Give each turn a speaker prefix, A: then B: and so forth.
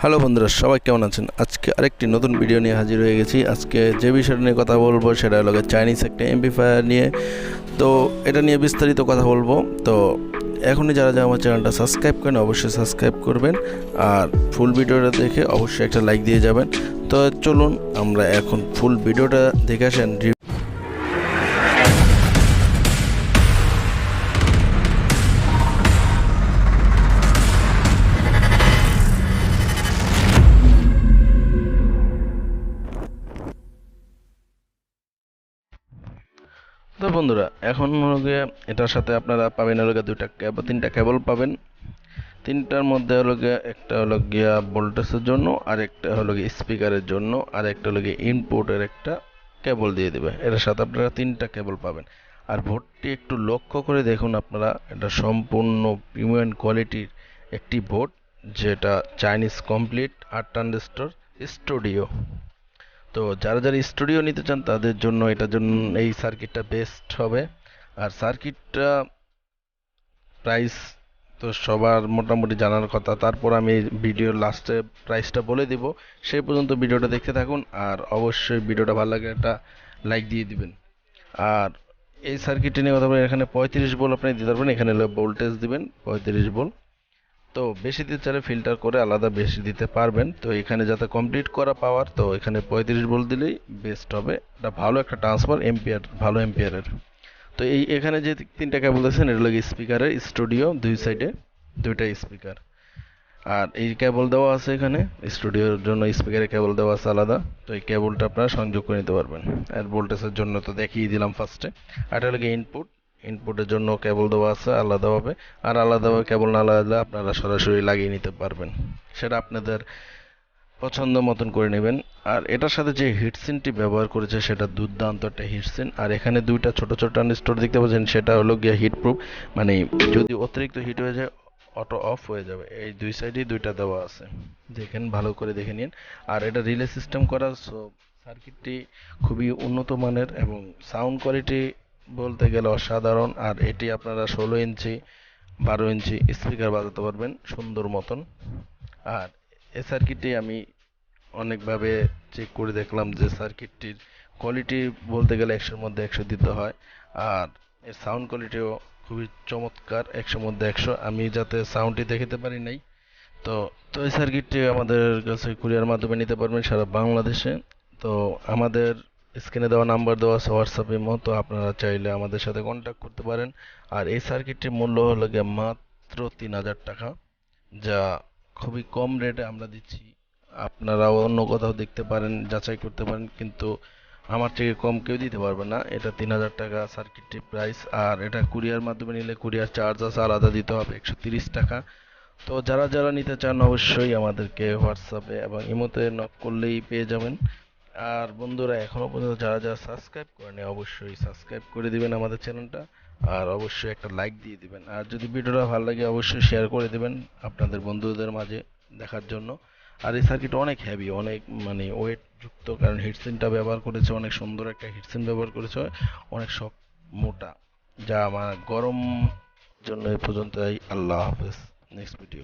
A: Hello বন্ধুরা, সবাই কেমন আছেন? আজকে আরেকটি নতুন ভিডিও নিয়ে হাজির হয়ে গেছি। আজকে যে বিষয়টা নিয়ে কথা বলবো সেটা হলো চাইনিজ একটা এমপ্লিফায়ার নিয়ে। তো এটা নিয়ে বিস্তারিত কথা বলবো। তো এখনই যারা যারা আমার চ্যানেলটা সাবস্ক্রাইব করেন অবশ্যই সাবস্ক্রাইব করবেন, আর ফুল ভিডিওটা দেখে অবশ্যই একটা লাইক দিয়ে যাবেন। তো চলুন আমরা এখন ফুল ভিডিওটা দেখে আসেন। তো বন্ধুরা, এখন হলো গিয়ে এটার সাথে আপনারা পাবেন হলো গিয়ে তিনটা কেবল পাবেন। তিনটার মধ্যে হলো গিয়ে একটা হলো গিয়া ভোল্টেজের জন্য, আর একটা হলো গিয়ে স্পিকারের জন্য, আর একটা হলো গিয়ে ইনপুটের একটা কেবল দিয়ে দেবে। এটার সাথে আপনারা তিনটা কেবল পাবেন। আর বোর্ডটি একটু লক্ষ্য করে দেখুন আপনারা, এটা সম্পূর্ণ প্রিমিয়াম কোয়ালিটির একটি বোর্ড, যেটা চাইনিজ কমপ্লিট 8 ট্রানজিস্টর স্টুডিও। তো যারা যারা স্টুডিও নিতে চান তাদের জন্য এটার জন্য এই সার্কিটটা বেস্ট হবে। আর সার্কিটটা প্রাইস তো সবার মোটামুটি জানার কথা, তারপর আমি ভিডিওর লাস্টে প্রাইসটা বলে দিব। সেই পর্যন্ত ভিডিওটা দেখতে থাকুন, আর অবশ্যই ভিডিওটা ভালো লাগলে একটা লাইক দিয়ে দিবেন। আর এই সার্কিটটি নিয়ে কথা বলি, এখানে 35 ভোল্ট আপনি দিতে পারবেন। এখানে ভোল্টেজ দিবেন 35 ভোল্ট। তো বেশি দিতে চাইলে ফিল্টার করে আলাদা বেশি দিতে পারবেন। তো এখানে যাতে কমপ্লিট করা পাওয়ার, তো এখানে 35 ভোল্ট দিলেই বেস্ট হবে। এটা ভালো একটা ট্রান্সফার, এম্পিয়ার ভালো এম্পিয়ারের। তো এখানে যে তিনটা কেবল দেখছেন, এটা হলো স্পিকারের স্টুডিও, দুই সাইডে দুইটা স্পিকার। আর এই কেবল দেওয়া আছে এখানে স্টুডিওর জন্য, স্পিকারের কেবল দেওয়া আছে আলাদা। তো এই কেবলটা আপনারা সংযোগ করে নিতে পারবেন। আর ভোল্টেজের জন্য তো দেখিয়ে দিলাম ফার্স্টে। আর এটা হলো ইনপুট, ইনপুটের জন্য কেবল দেওয়া আছে আলাদাভাবে। আর আলাদাভাবে কেবল না লাগালে আপনারা সরাসরি লাগিয়ে নিতে পারবেন, সেটা আপনাদের পছন্দ মতন করে নেবেন। আর এটার সাথে যে হিটসিনটি ব্যবহার করেছে সেটা দুর্দান্ত একটা হিটসিন। আর এখানে দুইটা ছোট ছোট ট্রানজিস্টর দেখতে পাচ্ছেন, সেটা হলো গিয়ে হিট প্রুফ, মানে যদি অতিরিক্ত হিট হয়ে যায় অটো অফ হয়ে যাবে। এই দুই সাইডেই দুইটা দেওয়া আছে, দেখেন ভালো করে দেখে নিন। আর এটা রিলে সিস্টেম করা, সো সার্কিটটি খুবই উন্নত মানের এবং সাউন্ড কোয়ালিটি বলতে গেলে অসাধারণ। আর এটি আপনারা 16 ইঞ্চি 12 ইঞ্চি স্পিকার বাজাতে পারবেন সুন্দর মতন। আর এই সার্কিটটি আমি অনেকভাবে চেক করে দেখলাম যে সার্কিটটির কোয়ালিটি বলতে গেলে 100-র মধ্যে 100 দিতে হয়। আর এর সাউন্ড কোয়ালিটিও খুবই চমৎকার, 100-র মধ্যে 100। আমি যাতে সাউন্ডটি দেখাতে পারি নাই, তো তো এই সার্কিটটি আমাদের কাছে কুরিয়ার মাধ্যমে নিতে পারবেন সারা বাংলাদেশে। তো আমাদের স্ক্রিনে দেওয়া নাম্বার দেওয়া আছে হোয়াটসঅ্যাপের মতো, আপনারা চাইলে আমাদের সাথে কন্ট্যাক্ট করতে পারেন। আর এই সার্কিটটির মূল্য হলো গিয়ে মাত্র 3000 টাকা, যা খুবই কম রেটে আমরা দিচ্ছি। আপনারাও অন্য কোথাও দেখতে পারেন, যাচাই করতে পারেন, কিন্তু আমার থেকে কম কেউ দিতে পারবে না। এটা 3000 টাকা সার্কিটটির প্রাইস। আর এটা কুরিয়ার মাধ্যমে নিলে কুরিয়ার চার্জ আছে, আলাদা দিতে হবে 130 টাকা। তো যারা যারা নিতে চান অবশ্যই আমাদেরকে হোয়াটসঅ্যাপে এবং ইমোতে নক করলেই পেয়ে যাবেন। আর বন্ধুরা, এখনো পর্যন্ত যারা যারা সাবস্ক্রাইব করেনি অবশ্যই সাবস্ক্রাইব করে দিবেন আমাদের চ্যানেলটা, আর অবশ্যই একটা লাইক দিয়ে দিবেন। আর যদি ভিডিওটা ভালো লাগে অবশ্যই শেয়ার করে দিবেন আপনাদের বন্ধুদের মাঝে দেখার জন্য। আর এই সার্কিট অনেক হেভি, অনেক মানে ওয়েট যুক্ত, কারণ হিটসিনটা ব্যবহার করেছে, অনেক সুন্দর একটা হিটসিন ব্যবহার করেছে, অনেক শক্ত মোটা, যা আমার গরম জন্য। এই পর্যন্তই, আল্লাহ হাফেজ, নেক্সট ভিডিও।